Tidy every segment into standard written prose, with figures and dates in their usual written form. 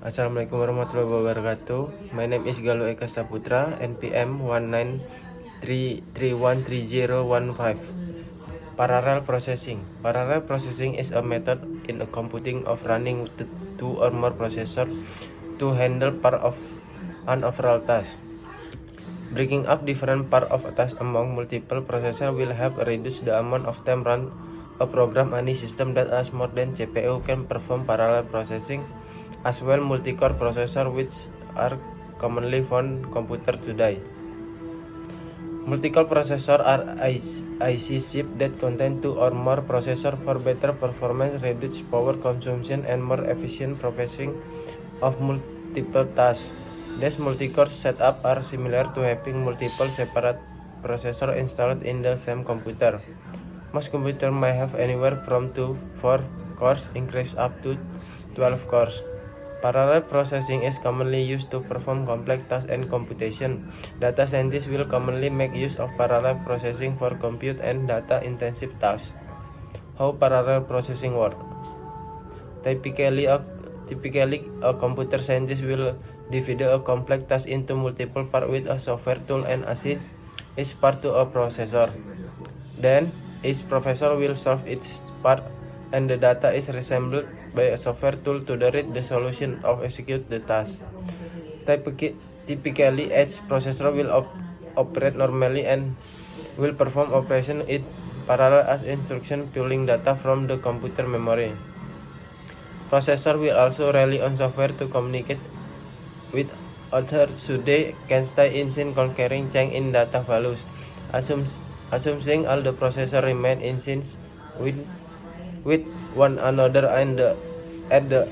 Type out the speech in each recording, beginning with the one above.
Assalamualaikum warahmatullahi wabarakatuh. My name is Galuh Eka Saputra, NPM 193313015. Parallel processing. Parallel processing is a method in a computing of running two or more processors to handle part of an overall task. Breaking up different part of a task among multiple processors will help reduce the amount of time run a program. Any system that has more than CPU can perform parallel processing. As well, multi-core processors, which are commonly found computer today. Multi-core processors are IC chips that contain two or more processors for better performance, reduced power consumption, and more efficient processing of multiple tasks. These multi-core setups are similar to having multiple separate processors installed in the same computer. Most computers may have anywhere from 2 to 4 cores, increase up to 12 cores. Parallel processing is commonly used to perform complex tasks and computation. Data scientists will commonly make use of parallel processing for compute and data-intensive tasks. How parallel processing works? Typically, a computer scientist will divide a complex task into multiple parts with a software tool and assign each part to a processor. Then, each processor will solve each part, and the data is reassembled by a software tool to read the solution of execute the task. Typically, each processor will operate normally and will perform operation in parallel as instruction pulling data from the computer memory. Processor will also rely on software to communicate with others so they can stay in sync, conquering change in data values. Assuming all the processors remain in sync with one another, and at the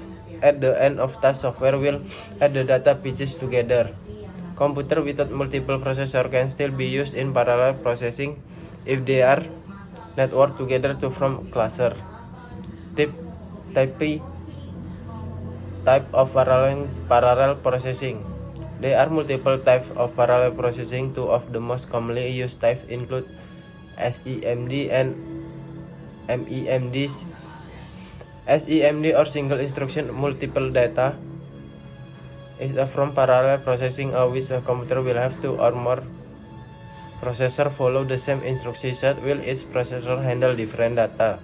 end of task, software will add the data pieces together. Computer without multiple processors can still be used in parallel processing if they are networked together to form cluster. Type of parallel processing. There are multiple types of parallel processing. Two of the most commonly used types include SEMD and MEMDs. SEMD, or single instruction multiple data, is a form parallel processing of which a computer will have two or more processors follow the same instruction set while each processor handle different data.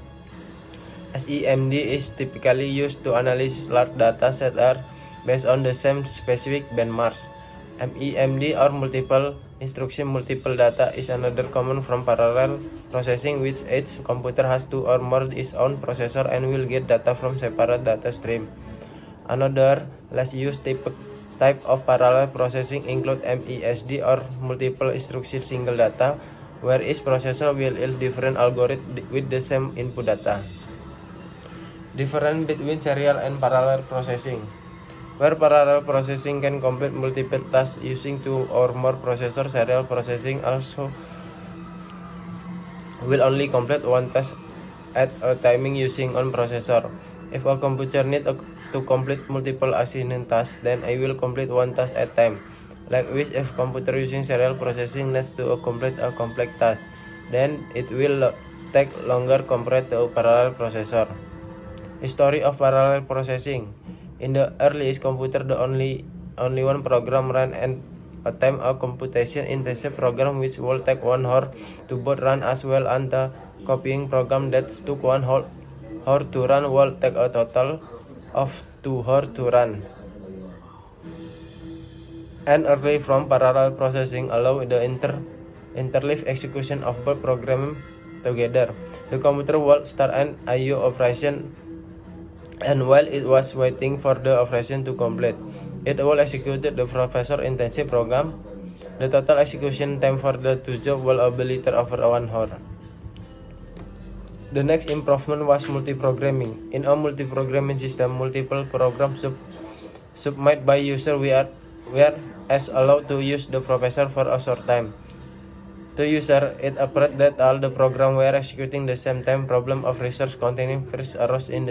SEMD is typically used to analyze large data sets are based on the same specific benchmarks. MEMD, or multiple instruction multiple data, is another common from parallel processing, which each computer has two or more its own processor and will get data from separate data stream. Another less used type of parallel processing include MESD, or multiple instruction single data, where each processor will use different algorithm with the same input data. Difference between serial and parallel processing. Where parallel processing can complete multiple tasks using two or more processors, serial processing also will only complete one task at a time using one processor. If a computer needs to complete multiple assigned tasks, then it will complete one task at a time. Likewise, if computer using serial processing needs to complete a complex task, then it will take longer compared to a parallel processor. History of parallel processing. In the earliest computer, the only one program ran at a time, a computation-intensive program which will take 1 hour to both run, as well as the copying program that took 1 hour to run will take a total of 2 hours to run. And early from parallel processing allow the interleave execution of both programs together. The computer will start an I/O operation, and while it was waiting for the operation to complete, it will execute the processor-intensive program. The total execution time for the two jobs will be little over 1 hour. The next improvement was multiprogramming. In a multiprogramming system, multiple programs submitted by user were as allowed to use the processor for a short time. To user, it appeared that all the programs were executing the same time. Problem of resource containing first arose in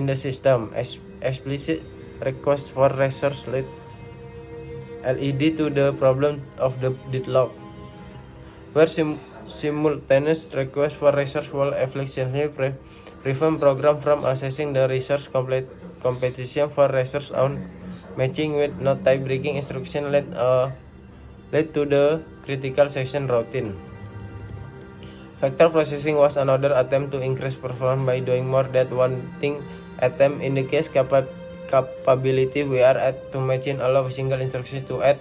the system. Explicit request for resource led to the problem of the deadlock, where simultaneous request for resource will efficiently prevent program from accessing the resource competition for resource on matching with no type breaking instruction led to the critical section routine. Vector processing was another attempt to increase performance by doing more than one thing at a time. In the case capability we are at to matching allow single instruction to add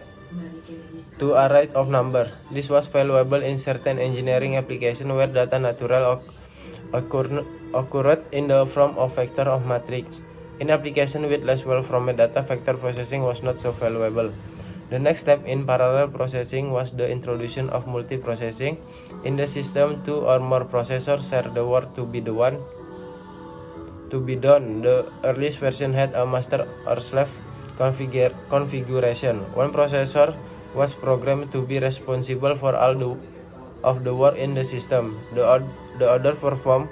to array of number. This was valuable in certain engineering applications where data natural occurred in the form of vector of matrix. In applications with less well-formed data, vector processing was not so valuable. The next step in parallel processing was the introduction of multiprocessing. In the system, two or more processors share the work to be done. The earliest version had a master or slave configuration. One processor was programmed to be responsible for all of the work in the system. The other performed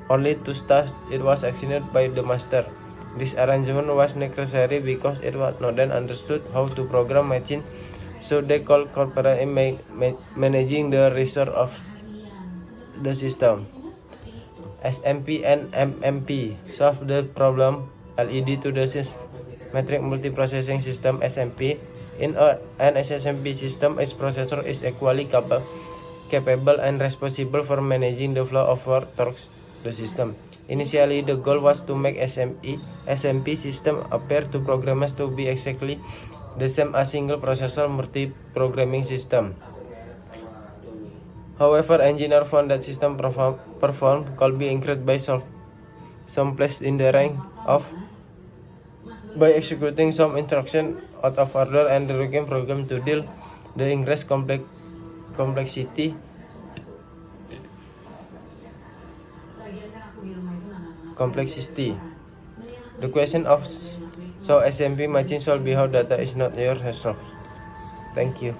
only two tasks. It was executed by the master. This arrangement was necessary because it was not then understood how to program machine, so they could cooperate in managing the resource of the system. SMP and MMP solve the problem LED to the symmetric multiprocessing system SMP. In an SSMP system, its processor is equally capable and responsible for managing the flow of work through the system. Initially, the goal was to make SMP system appear to programmers to be exactly the same as single processor multi-programming system. However, engineers found that system performance could be increased by some place in the rank of by executing some instruction out of order and reworking program to deal the increased complexity. The question of so SMP machine should be how data is not your resource. Thank you.